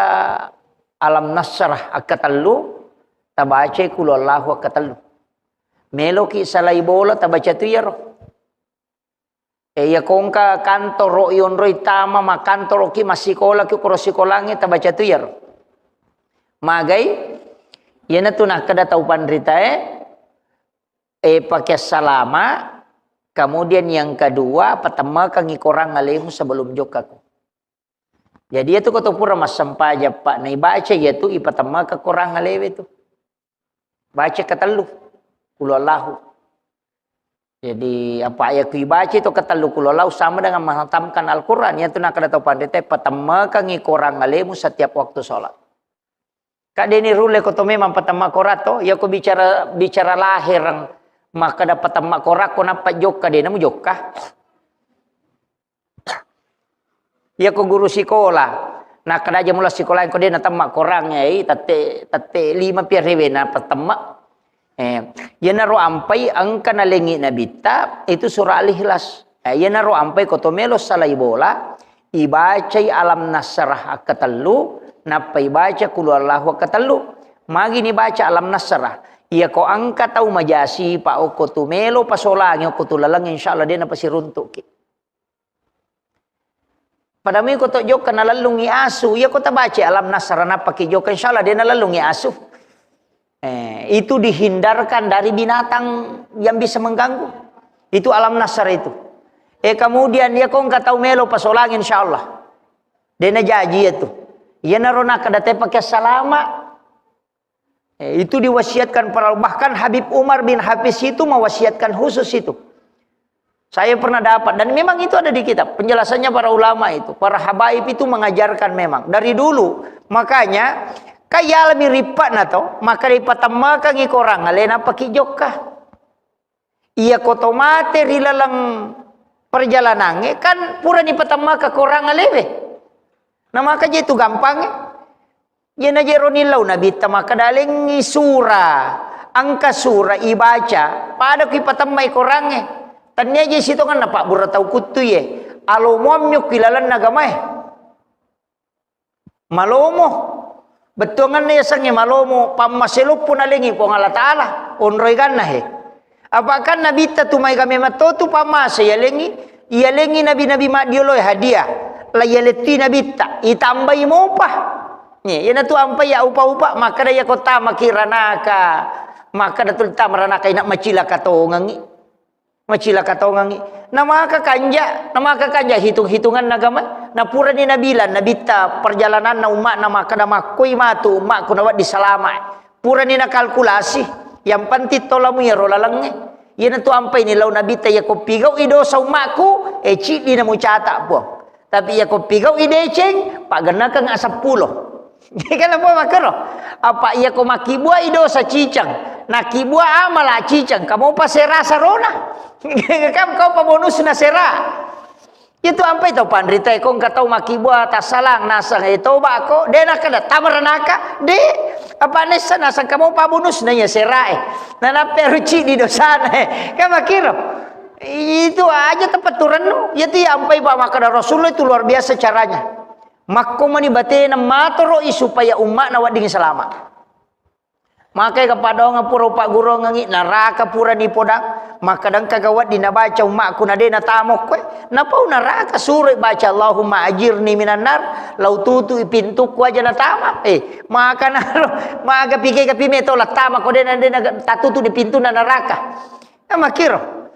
Alam Nasrah akatallu tabaca kulullahu akatallu meloki salai bola tabaca tu yaro ya kongka kantor ro yon roi tama ma kantor ki masikola ki korosikolangi tabaca tu yaro magai yana tu nak kada tau pandrita pakai salama kemudian yang kedua pertama kangi korang alaihu sebelum jokaku. Jadi itu kata pura mas sampaja pak nai baca yaitu ipatama ke korang alewe itu baca katalu kulallahu. Jadi apa ayat ku baca itu katalu kulallahu sama dengan menghatamkan Al-Quran yang tu nak ada tahu pandai patama kangi korang alemu setiap waktu sholat. Kak deni rule kata memang patama korato ya ku bicara lahir maka dapat patama korak ko napa jokka dena mu jokka. Ya ko guru sekolah. Nah kada aja mula sekolah ko dia tamak korangnya tate 5 rewe na patama. Ya naro ampai angka na lengi na bita itu surah Al-Ikhlas. Ya naro ampai ko tomelo salai bola ibacai Alam Nasrah akatallu napai baca qul huwallahu akatallu. Magi ni baca Alam Nasrah. Ya ko angka tau majasi pa o ko tumelo pasolangi o ko tulalang insyaallah dia na pasiruntuk ki. Pada mi ko to jok kana lalungi asu ya ko tabaca Alam Nasrah na pakai jok insyaallah dia na lalungi asu. Itu dihindarkan dari binatang yang bisa mengganggu. Itu Alam Nasrah itu. Kemudian ya ko enggak tahu melo pasolang insyaallah. Dia na janji itu. Ya narona kada te pakai salama. Itu diwasiatkan para bahkan Habib Umar bin Hafiz itu mewasiatkan khusus itu. Saya pernah dapat dan memang itu ada di kitab penjelasannya para ulama itu para habaib itu mengajarkan memang dari dulu makanya Kaya alami ripat na to, maka ripatama kang ikorang, alena pakijok ka. Iya kotomate rilalang perjalanan, kan pura ni patama ka korang aleve. Nah maka itu gampang. Yan aja ronilaw na bita maka daling sura, angka sura ibaca, pada ki patama korang. Tanya aja situ kan napak buratau kutu ye. Alomomyo kilalan nagamay. Malomo. Betungan na yasangnya malomo pamaselop pun alingi po ng Allah Ta'ala. Onroy gan na he. Apakah nabita tumay kami matoto pamasa yalengi. Yalengi nabi-nabi madioloy hadiah. Layaleti nabita. Itambay mo pa. Yan na to ampay ya upa-upa. Maka na ya kota makiranaka. Maka na tulta maranaka inak macila katongangi. Macila katongangi. Na makakanja hitung-hitungan na gamay. Na pura ni nabilan nabita perjalanan na umak na makadamakkoy matu umak kunawat di salama. Pura ni nakalkulasi. Yang pantit tolamu ya rolalangnya. Yan to ampay nilaw nabita ya ko pigaw ido sa umakku cik di na mo chata po. Tapi ya ko pigaw ideceng pagana kang asap pulo. Kan po makaro. Apa ya ko makibua ido sa cicang. Nakibua amala cicang. Kamu pa sera sa rona. Kam kau pa bonus na sera. Itu ampai tau pandrita kong katau makibua tasalang nasang itu bako dena kada tamaranaka de apa nesa nasang kamu pa bonus na ya serae. Nana peruci di dosana kan makiro. Itu aja tempat turun itu ampai ba makada Rasulullah itu luar biasa caranya. Makko mani batena matoro supaya umat na wading selama. Maka kepada orang pura pak guru ngangi naraka pura ni podang maka dan kagawat dinabaca umakku nadena tamok kwe napau naraka suruh baca Allahumma ajirni minan nar lau tutu pintuku aja na tamak maka naro maka pikir kapi meto la tamak ko dena tatutu di pintu na naraka makiro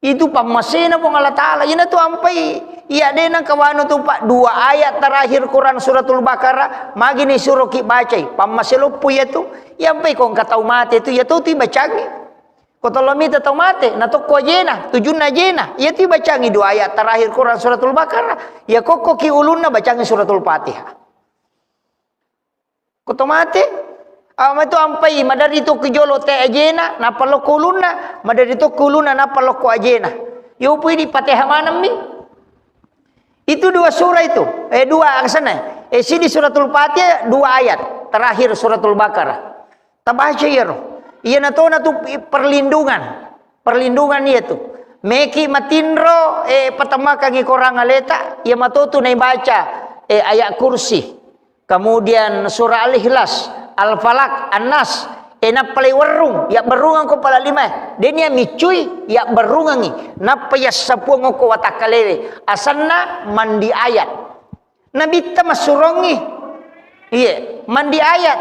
itu pamasena pong Allah Ta'ala yun tu ampai iya dena kawano tu pak 2 ayat terakhir Quran suratul Baqarah magi ni suruh ki bacai pamaselupu ya tu yampai kong katau mate tu ya tu bacangi kotolomi tau mate na to ko jena tujun na jena ya tu bacangi 2 ayat terakhir Quran suratul Baqarah ya koko ki ulun na bacangi suratul Fatihah kotomate itu ampai madari itu kejolo te ajena na palo kuluna madari itu kuluna na palo ko ajena yo pui di Fatihah manam mi itu 2 surah itu 2 angsana sini suratul Fatihah 2 ayat terakhir suratul Baqarah tabaca ya roh iya na to perlindungan iya tu meki matinro patama kangi korang aleta iya matoto na baca ayat kursi kemudian surah Al-Ikhlas Al-Falak, An-Nas, enak palay warung, yak berungang ko pala 5. Denia micuy, yak berungangi. Napayas sapuang ko watakalewe. Asanna mandi ayat. Nabita masurongi. Iya, mandi ayat.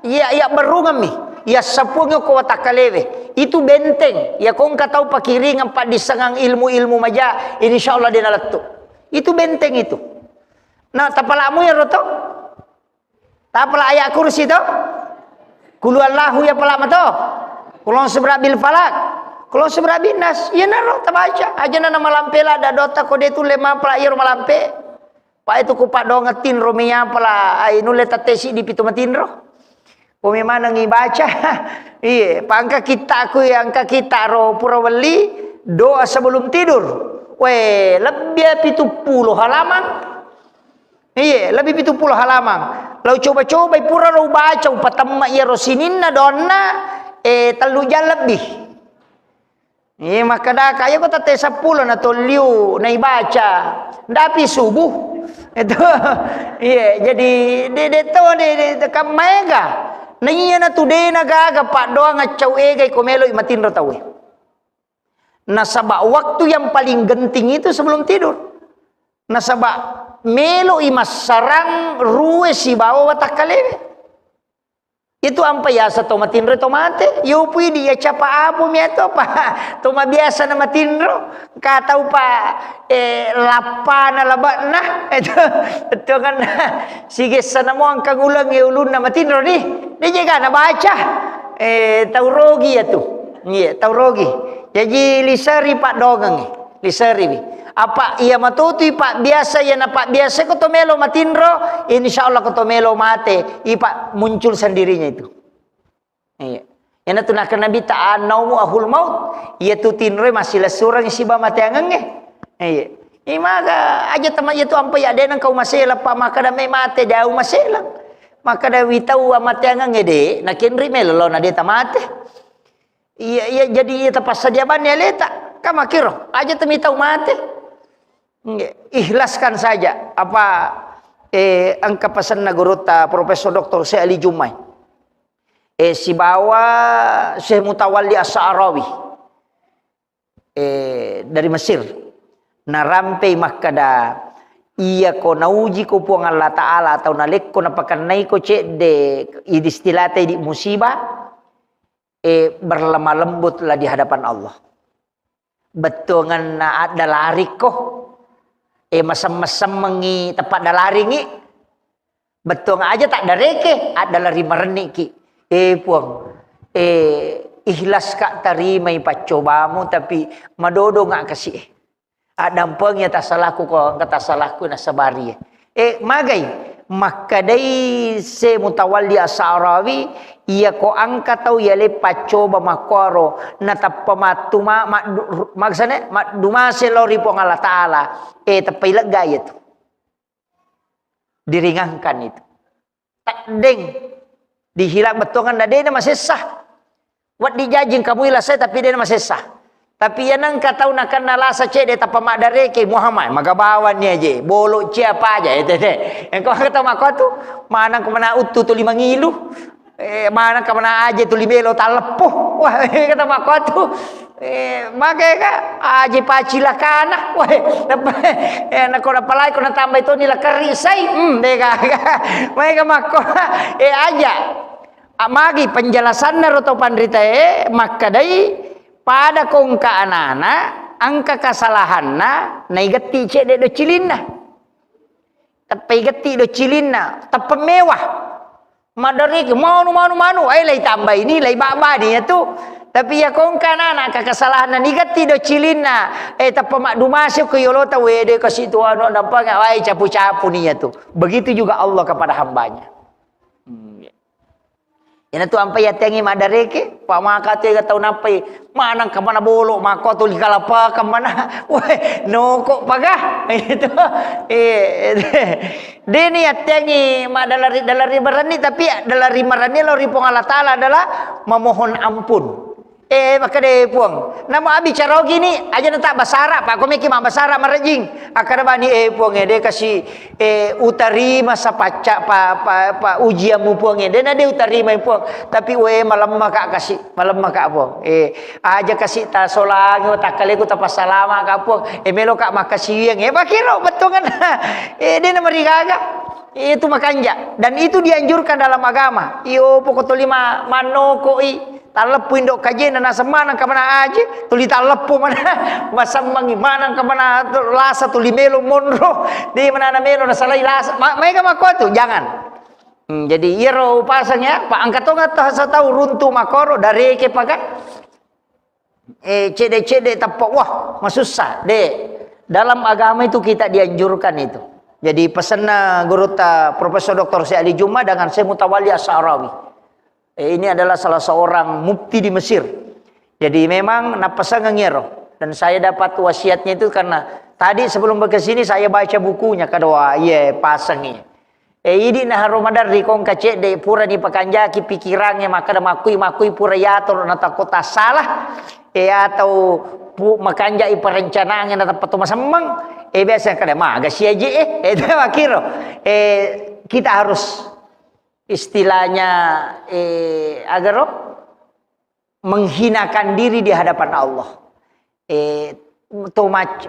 Yak berungami. Ya sapuang ko watakalewe. Itu benteng. Ya kong katau pakiringan pa disangang ilmu-ilmu maja. Insyaallah dinalatto. Itu benteng itu. Nah, tapalamu ya roto? Tapala ayat kursi to? Kulu Allahu ya pala mato. Kulon sebrabil falak. Kulon sebrabil nas. Ya naro tabaca. Aja na malampela da dota kode tu lema pala ir malampe. Pa itu ku pak do ngetin romia pala ai nule tatesi di pitu matinro. Pumi mana ngibaca. Iya, pangka kita aku yang kita ro purawali doa sebelum tidur. Weh, lebih 70 halaman. Iya, lebih 70 halaman. Lau coba-coba pura lau baca upatama iya rosinin na donna telu jam lebih. Iya maka dah kaya ko tate 10 na toliu na ibaca. Ndapi subuh. Itu iya jadi de kamega. Na iya na tude na gaga pak doang ngacau egay komelo imatin ro tawe. Nasaba waktu yang paling genting itu sebelum tidur. Nasaba melo imas sarang ruwe si bawa watakalewe. Itu ampa ya sa tomatinro tomate. Yo pui dia capa apo mieto pa. Toma biasa na matinro. Katau pa lapa na laba na. Itu kan sige sana mo ang kagulang ulun na matinro ni. Dia ka na baca. Taurogi ya tu. Iya, taurogi. Jadi lisari pak dogang. Lisari bi. apa ia matutui pak biasa ya na pak biasa ko tomelo matinro, insyaallah ko tomelo mate, ipa muncul sendirinya itu. Iya. Ena tu nak nabi ta'annau ahul maut, ia tu tinro masih lesurang si ba mate angenge. Iya. Imaga aja teman itu ampai ada nang kau masela pa maka da me mate dau masela. Maka da witau mate angenge de, nakin rimelo lo na de tamate. Iya jadi ia tepas saja bannya leta. Kama kiro aja temi tau mate. Ikhlaskan saja apa angka pesan na guru ta Profesor Dr. Syekh Ali Jumai. Si bawa Syekh Mutawalli As-Sa'rawi dari Mesir. Narampe makada iya ko nauji ko po ng Allah Ta'ala atau nalik ko napakanay ko cek de idistilate di musibah berlemah lembutlah di hadapan Allah. Betul na ada lari ko masam-masam mengi tepat da lari ngi. Betul aja tak ada reke ada lari merenik ki. Puang ikhlas kak tarimai pacobamu tapi madodo ngak kasih. Ada empengnya tak salahku kau kata salahku na sabari. Magai maka dai se Mutawalli As-Sa'rawi ia ko angka tau ia le pacoba makoro na tapamatuma maksane dumase lori po Allah Taala tapi lega itu diringankan itu tak deng dihilang betongan na dena masih sah wat dijajing kamu ilah saya tapi dena masih sah. Tapi yang nang katau nak kenal asa cek dia tapa mak dareke Muhammad magabawan ni aje bolok cia apa aja itu deh. Yang kau kata mak kau tu mana kemana utu tu 5 ngilu mana kemana aja tu 5 lo tak lepuh. Wah kata mak kau tu makai ka aje pacilah kana. Wah nak kau dapat lagi kau nak tambah itu nila kerisai deka. Mereka mak kau aja amagi penjelasan atau pandrita maka dai pada kongka anana angka kesalahanna naigeti cek de do cilinna tapi geti do cilinna tapi mewah madari manu ai lai tambah ini lai baba dia tu tapi ya kongka anana kesalahanna nigeti do cilinna tapi mak dumasuk ke yolota wede ke situ anu nampak ai capu-capu nia tu begitu juga Allah kepada hambanya. Ina tu ampai ya tengi madareke pak maka tu tahu napai mana ke mana bolok maka tu likalapa ke mana weh no kok pagah itu deni ya tengi dalari berani tapi dalari marani lori pong Allah Taala adalah memohon ampun maka deh puang nama abi cara gini aja tak basara pak kau mikir mak basara merejing akar bani puang dia kasih utari masa paca pa ujianmu puang dia nade utari mai puang tapi malam maka kasih malam maka puang aja kasih ta solang tak kali ku tak pasalama ka puang melo kak makasih yang pakiro betul kan dia nama rigaga itu makanja dan itu dianjurkan dalam agama pokok 5 manoko Talepu indok kajian dan semana ke mana aja tuli talepu mana masa mangi mana ke mana lasa tuli melo monro di mana melo na salai lasa mereka makotu jangan jadi iro pasangnya pak angkat tahu runtu makoro dari ke pakai cede tapak wah masusah deh dalam agama itu kita dianjurkan itu jadi pesan guru ta Profesor Dr. Syekh Ali Jumai dengan Syekh Mutawalli As-Sa'rawi. Ini adalah salah seorang mufti di Mesir. Jadi memang napasang ngero dan saya dapat wasiatnya itu karena tadi sebelum ke sini saya baca bukunya kedua pasangnya. Ini nah Ramadan rikong kacek de pura di pakanjaki pikirannya maka da makui pura yator nata kota salah atau makanjai perencanaannya nata patu masamang biasa kada maga siaje itu makiro kita harus istilahnya agar menghinakan diri di hadapan Allah.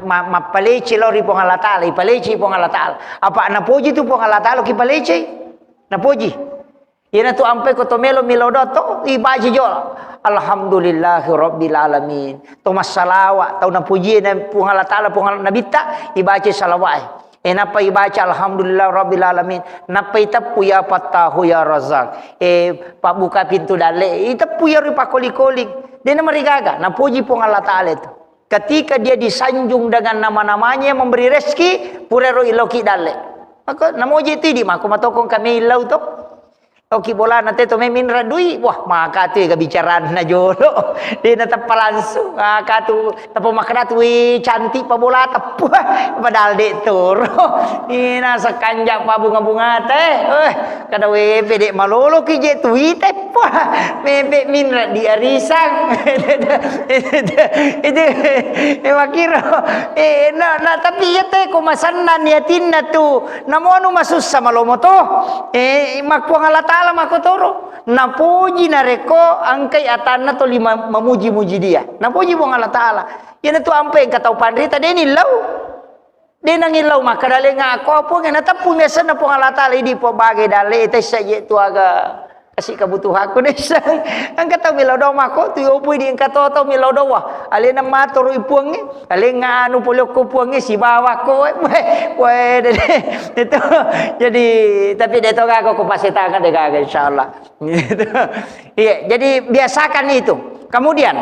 Mapalece lori pong Allah Ta'ala, ipalece pong Allah Ta'ala. Apa napoji tu pong Allah Ta'ala kipalece? Napoji. Yana tu ampe ko tomelo milodoto ibaji jol. Alhamdulillahi rabbil alamin. Tomas salawat tau napuji na pong Allah Ta'ala pong Nabi ta ibaji salawat. Napa ibaca alhamdulillah rabbil alamin napa itapu ya Fattahu ya Razak pak buka pintu dale itapu ya ripa kolik-kolik dia nama rigaga napuji pong Allah Ta'ala itu ketika dia disanjung dengan nama-namanya memberi rezeki, purero iloki dale. Maka namoji itu di mako matokong kami ilau to. Oki bola nate to memin radui, wah maka tu kebicaraan na jolo. Dia na tapalansu, maka tu tapo makna tu cantik pa bola tap. Padahal dek turo. Ina sakanja pa bunga-bunga teh. Kada we pede malolo ki je tu teh. Bebek min di arisang. Itu makiro. Na tapi ya teh kumasanan yatin na tu. Namo anu masus sama lomo to. Makwa ngalata alam aku toro napuji nareko angkai atana to lima memuji-muji dia napuji buang Allah Ta'ala yana tu ampai katau pandrita dia ni lau dia nangilau maka dale ngaku apa ngana tapung nesa na pung Allah Ta'ala di po bagai dale ite saje tu aga kasih kebutuhan aku desa angka tau milau do mako tu opui di angka to milau do wah ale na matur ipuang ni ale nganu polok ko puang si bawa ko we itu jadi tapi dia to aku pasti tangan deh kagak insyaallah gitu. Iya jadi biasakan itu kemudian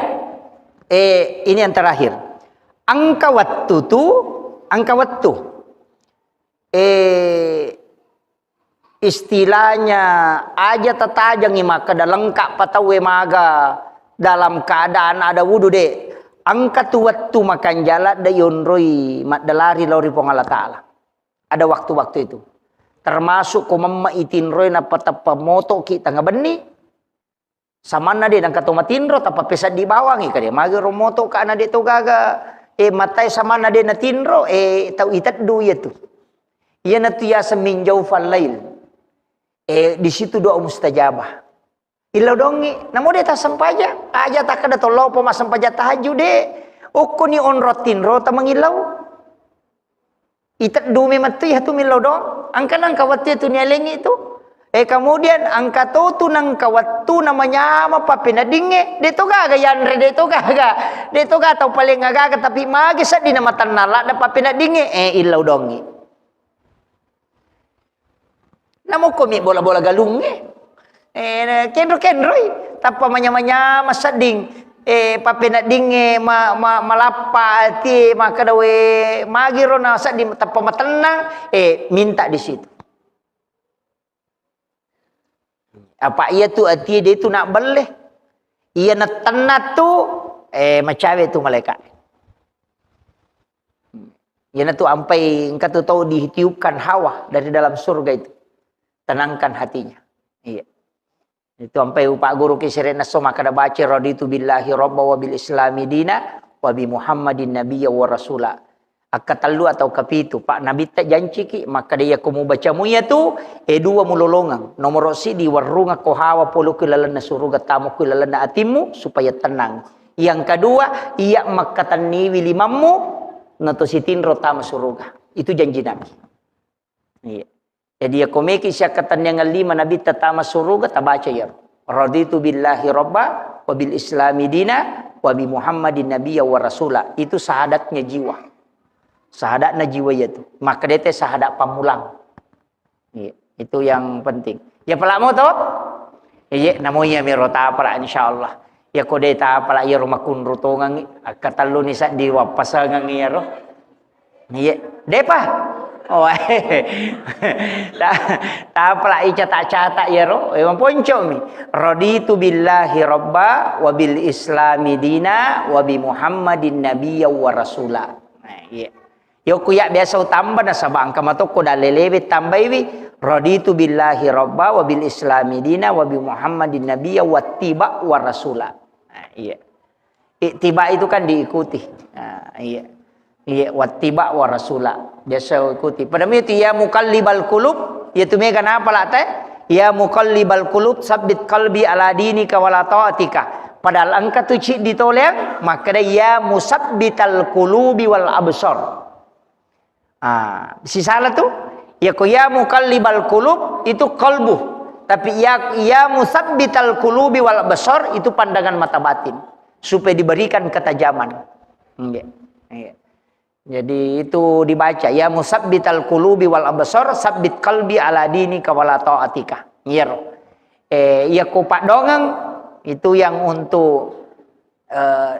ini yang terakhir angka waktu istilahnya aja tetajang maka dah lengkap patawe maga dalam keadaan ada wudu de angkat waktu makan jalan da yonroi mat dalari lori pong Allah Ta'ala ada waktu-waktu itu termasuk kumamma itinroi na patapa moto kita ngabeni samana de nang katoma tinro tapa pesat di bawang ka dia maga romoto ka na de to gaga matai samana de na tinro tau itat du ya tu iya na tu ya seminjau fal lail di situ doa mustajabah. Ilau dongi, namo dia tak sampaja, aja tak ada tolo poma sampaja tahajud de. Oko ni on rotin rota mengilau. Itat dumi mati hatu milau dong. Angka nang kawat tu nialengi itu. Kemudian angka tu nang kawat tu namanya apa pinadinge. De to gaga yanre de to gaga. De to gaga tau paling gaga tapi magi sa di nama tanala dapat pinadinge ilau dongi. Namo komi bola-bola galung kendro tapa manya masading papena dinge malapa ti maka dawe magiro na sa di tapa matenang minta di situ apa iya tu ati dia tu nak boleh iya na tenat tu macawe tu malaikat iya na tu ampai engkau tu tahu ditiupkan hawa dari dalam surga itu tenangkan hatinya. Iya. Itu sampai Pak Guru Kisirena so maka ada baca raditu billahi rabba wa bil islami dina wa bi Muhammadin nabiyya wa rasula. Akatalu atau kapitu Pak Nabi tak janji ki maka dia kamu baca muya tu dua mulolongang. Nomor si di warunga ko hawa polo kilalana suruga tamu kilalana atimu supaya tenang. Yang kedua iya makatan niwi limamu nato sitinro tamu suruga. Itu janji Nabi. Iya. Jadi ya komeki syakatan yang lima Nabi tatama suruga tabaca ya. Raditu billahi rabba wa bil islami dina wa bi Muhammadin nabiyya wa rasula. Itu sahadatnya jiwa. Sahadatnya jiwa itu. Maka dia teh sahadat pamulang. Ya, itu yang penting. Ya pelamu toh? Ya namanya mirota para insyaallah. Ya kode ta pala ya rumah kun rutongang katalu ni sa di wapasangang ya ro. Ya, depa. Oh, tak pula catak-catak ya roh. Memang poncok mi. Raditu billahi rabba wa bil islami dina wa bi Muhammadin nabiyya wa rasula. Nah, iya. Yo kuyak biasa tambah na sabang kamatoko dalelebe tambaiwi raditu billahi rabba wa bil islami dina wa bi Muhammadin nabiyya wa tiba wa rasula. Nah, iya. Ittiba itu kan diikuti. Nah, iya. Iya, wattiba wa rasula. Biasa ikuti. Pada itu ya muqallibal qulub, ya tume kenapa lah teh? Ya muqallibal qulub sabbit qalbi ala dinika wa la ta'atika. Padahal angka tu cik ditolak, maka dia ya musabbital qulubi wal absar. Si salah tu ya ko ya muqallibal qulub itu qalbu. Tapi ya musabbital qulubi wal absar itu pandangan mata batin supaya diberikan ketajaman. Iya. Jadi itu dibaca ya musabbital qulubi wal absar sabbit qalbi ala dinika wala ta'atika. Nyer. Ya ko pak dongang itu yang untuk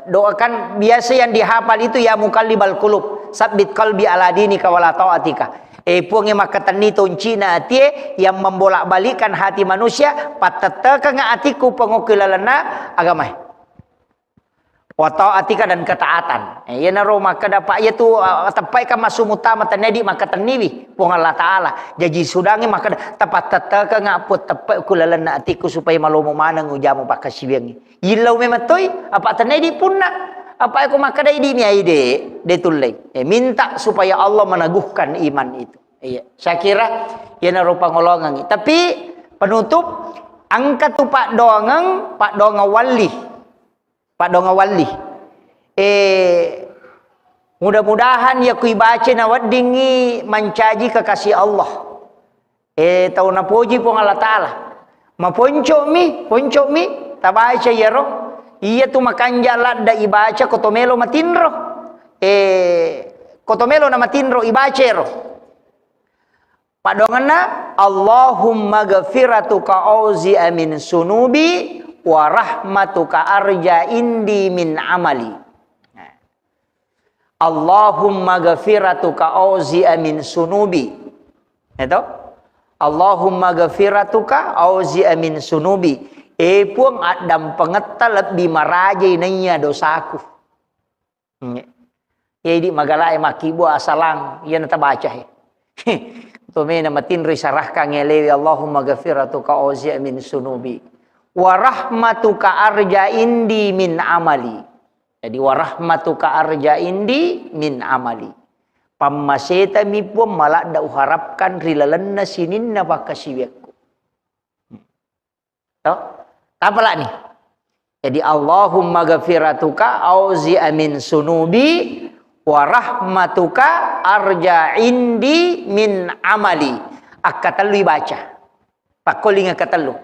doakan biasa yang dihafal itu ya mukallibal qulub sabbit qalbi ala dinika wala ta'atika. Puang yang makatani toncina atie yang membolak-balikan hati manusia patataka nga atiku pengokilalana agama wa ta'atika dan ketaatan. Ya naro maka dapat ya tu tapai ka masumutama tanedi maka taniwi puang Allah taala jadi sudangi maka tapat tataka nga put tapai kulalana atiku supaya malomo manang ujamu pakasibiangi yilau mematoy apa tanedi punna apa aku maka dai ini ide detulai minta supaya Allah meneguhkan iman itu. Iya, saya kira ya narupa ngolongan. Tapi penutup angkat tu Pak Dongang Wali. Pak Dongang Wali. Mudah-mudahan ya kui baca nawat dingi mencaji kekasih Allah. Tahu na puji pun Allah Taala. Ma ponco mi tabaca ya roh. Iya tu makan jalan da ibaca kotomelo matinro. Kotomelo na matinro ibaca roh. Padongana Allahumma ghafiratuka auzi amin sunubi wa rahmatuka arja indi min amali. Allahumma ghafiratuka auzi amin sunubi. Itu Allahumma ghafiratuka auzi amin sunubi. Puang adam pengetal lebih marajai nanya dosaku. Jadi magalai makibu asalang ia nata baca he. Tumena matin risarahka ngelewi Allahumma ghafiratuka auzi min sunubi wa rahmatuka arja indi min amali. Jadi wa rahmatuka arja indi min amali. Pammaseta mi pun malak da uharapkan rilalanna sininna bakasiwiakku. Apalah nih? Jadi Allahumma ghafiratuka auzi min sunubi wa rahmatuka arja indi min amali. Akatalu baca. Pakoling akatalu.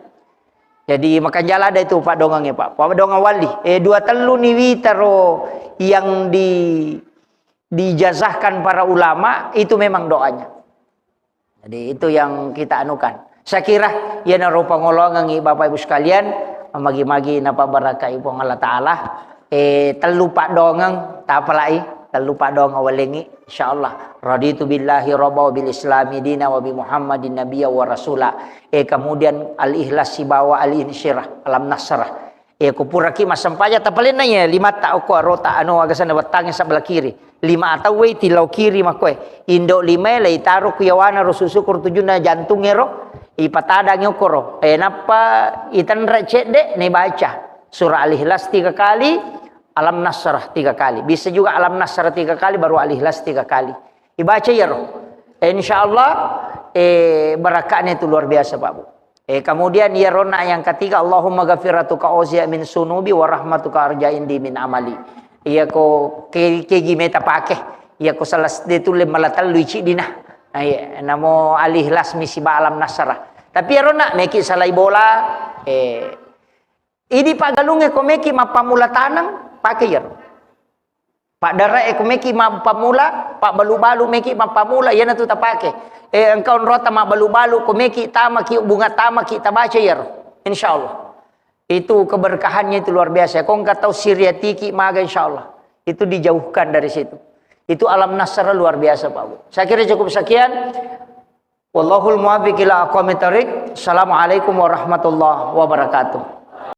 Jadi makan jala ada itu Pak Dongangnya Pak. Pak Dongang Wali. Dua telu ni witaro yang dijazahkan para ulama itu memang doanya. Jadi itu yang kita anukan. Saya kira ya narupa ngolongan Bapak Ibu sekalian magi-magi napa baraka ibu Allah Taala telu Pak Dongang tak apalai telu Pak Dongang walengi insyaallah raditu billahi rabba bil islami dina wa bi muhammadin nabiyya wa rasula kemudian al ikhlas sibawa al insyirah alam nasrah kupuraki masampaya tapalin nanya lima tak ko rota anu agasan watangnya sebelah kiri lima atau we tilau kiri makoe indo lima lai taruh kuyawana rususukur tujuna jantungnya ro ipatada nyokoro napa itan recet dek nih baca surah al-ikhlas 3 kali alam nasrah 3 kali bisa juga alam nasrah 3 kali baru al-ikhlas 3 kali dibaca ya roh insyaallah barakahnya itu luar biasa Pak Bu. Kemudian ya rona yang ketiga Allahumma ghafiratuka auzi min sunubi wa rahmatuka arja indi min amali. Iya ko kegi meta pakai iya ko salas detule malatal luici dina. Namo al-ikhlas misi ba alam nasrah. Tapi ya rona meki salai bola ini pagalunge ko meki mapamula tanang pakai ya. Pak Dara ko meki mapamula, Pak balu-balu meki mapamula ya na tu ta pakai. Engkau nrota ma balu-balu komeki tama ki bunga tama kita baca ya insyaallah. Itu keberkahannya itu luar biasa. Kau enggak tahu siriatiki maga insyaallah. Itu dijauhkan dari situ. Itu alam nasr luar biasa Pak Bu. Saya kira cukup sekian. Wallahul muwaffiq ila aqwamit thoriq. Assalamualaikum warahmatullahi wabarakatuh.